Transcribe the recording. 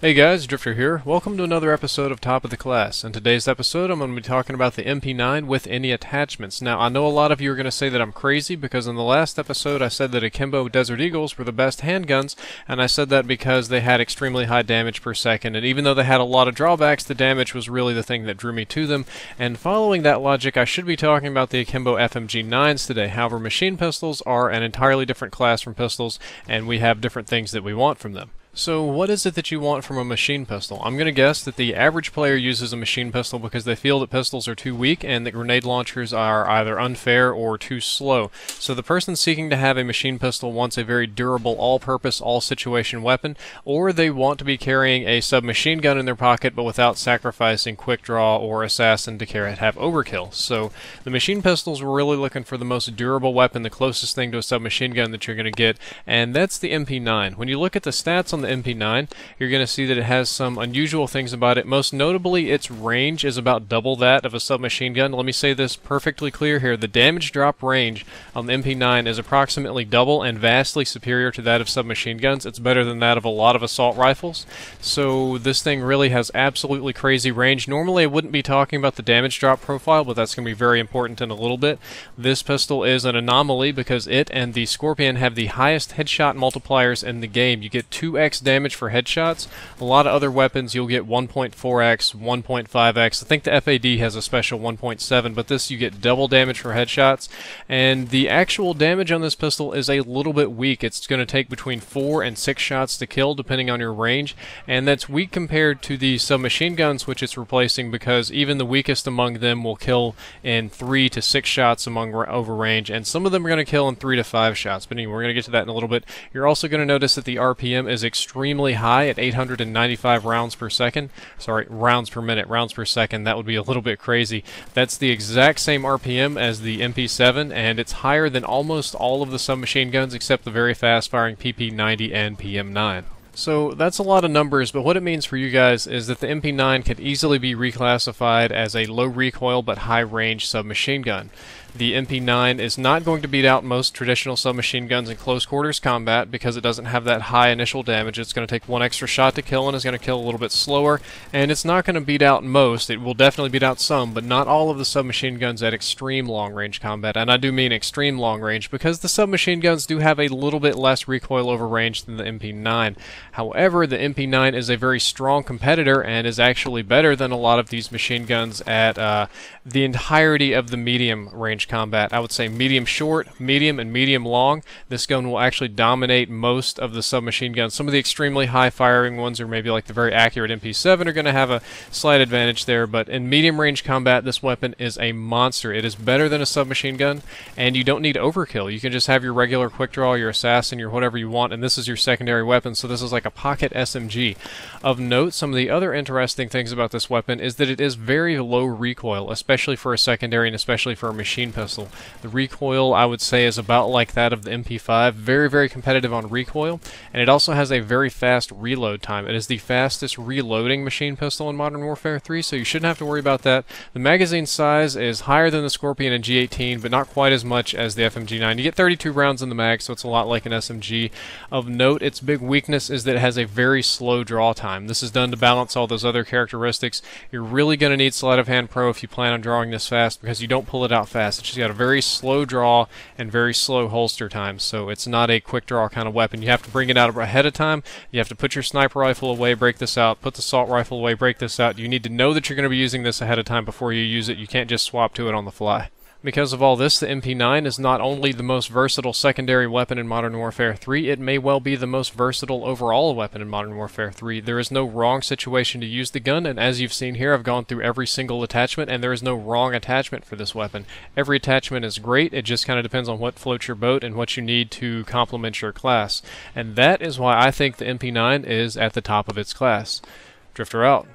Hey guys, Drift0r here. Welcome to another episode of Top of the Class. In today's episode, I'm going to be talking about the MP9 with any attachments. Now, I know a lot of you are going to say that I'm crazy because in the last episode I said that Akimbo Desert Eagles were the best handguns, and I said that because they had extremely high damage per second, and even though they had a lot of drawbacks, the damage was really the thing that drew me to them. And following that logic, I should be talking about the Akimbo FMG9s today. However, machine pistols are an entirely different class from pistols, and we have different things that we want from them. So what is it that you want from a machine pistol? I'm going to guess that the average player uses a machine pistol because they feel that pistols are too weak and that grenade launchers are either unfair or too slow. So the person seeking to have a machine pistol wants a very durable, all-purpose, all-situation weapon, or they want to be carrying a submachine gun in their pocket but without sacrificing quick draw or assassin to have overkill. So the machine pistols were really looking for the most durable weapon, the closest thing to a submachine gun that you're going to get, and that's the MP9. When you look at the stats on the MP9, you're going to see that it has some unusual things about it. Most notably, its range is about double that of a submachine gun. Let me say this perfectly clear here. The damage drop range on the MP9 is approximately double and vastly superior to that of submachine guns. It's better than that of a lot of assault rifles. So this thing really has absolutely crazy range. Normally I wouldn't be talking about the damage drop profile, but that's going to be very important in a little bit. This pistol is an anomaly because it and the Scorpion have the highest headshot multipliers in the game. You get 2x damage for headshots. A lot of other weapons you'll get 1.4x, 1.5x. I think the FAD has a special 1.7, but this you get double damage for headshots. And the actual damage on this pistol is a little bit weak. It's going to take between 4 and 6 shots to kill depending on your range, and that's weak compared to the submachine guns which it's replacing, because even the weakest among them will kill in 3 to 6 shots over range, and some of them are going to kill in 3 to 5 shots. But anyway, we're going to get to that in a little bit. You're also going to notice that the RPM is extremely high at 895 rounds per second. Sorry, rounds per minute, rounds per second. That would be a little bit crazy. That's the exact same RPM as the MP7, and it's higher than almost all of the submachine guns except the very fast-firing PP90 and PM9. So that's a lot of numbers, but what it means for you guys is that the MP9 could easily be reclassified as a low recoil but high range submachine gun. The MP9 is not going to beat out most traditional submachine guns in close quarters combat because it doesn't have that high initial damage. It's going to take 1 extra shot to kill and is going to kill a little bit slower, and it's not going to beat out most. It will definitely beat out some, but not all of the submachine guns at extreme long range combat, and I do mean extreme long range because the submachine guns do have a little bit less recoil over range than the MP9. However, the MP9 is a very strong competitor and is actually better than a lot of these machine guns at the entirety of the medium range combat. I would say medium short, medium, and medium long. This gun will actually dominate most of the submachine guns. Some of the extremely high firing ones, or maybe like the very accurate MP7, are going to have a slight advantage there, but in medium range combat this weapon is a monster. It is better than a submachine gun, and you don't need overkill. You can just have your regular quick draw, your assassin, your whatever you want, and this is your secondary weapon, so this is like a pocket SMG. Of note, some of the other interesting things about this weapon is that it is very low recoil, especially for a secondary and especially for a machine pistol. The recoil, I would say, is about like that of the MP5, very, very competitive on recoil, and it also has a very fast reload time. It is the fastest reloading machine pistol in Modern Warfare 3, so you shouldn't have to worry about that. The magazine size is higher than the Scorpion and G18, but not quite as much as the FMG9. You get 32 rounds in the mag, so it's a lot like an SMG. Of note, its big weakness is that it has a very slow draw time. This is done to balance all those other characteristics. You're really going to need Sleight of Hand Pro if you plan on drawing this fast, because you don't pull it out fast. It's just got a very slow draw and very slow holster time, so it's not a quick draw kind of weapon. You have to bring it out ahead of time. You have to put your sniper rifle away, break this out, put the assault rifle away, break this out. You need to know that you're going to be using this ahead of time before you use it. You can't just swap to it on the fly. Because of all this, the MP9 is not only the most versatile secondary weapon in Modern Warfare 3, it may well be the most versatile overall weapon in Modern Warfare 3. There is no wrong situation to use the gun, and as you've seen here, I've gone through every single attachment, and there is no wrong attachment for this weapon. Every attachment is great, it just kind of depends on what floats your boat and what you need to complement your class. And that is why I think the MP9 is at the top of its class. Drift0r out.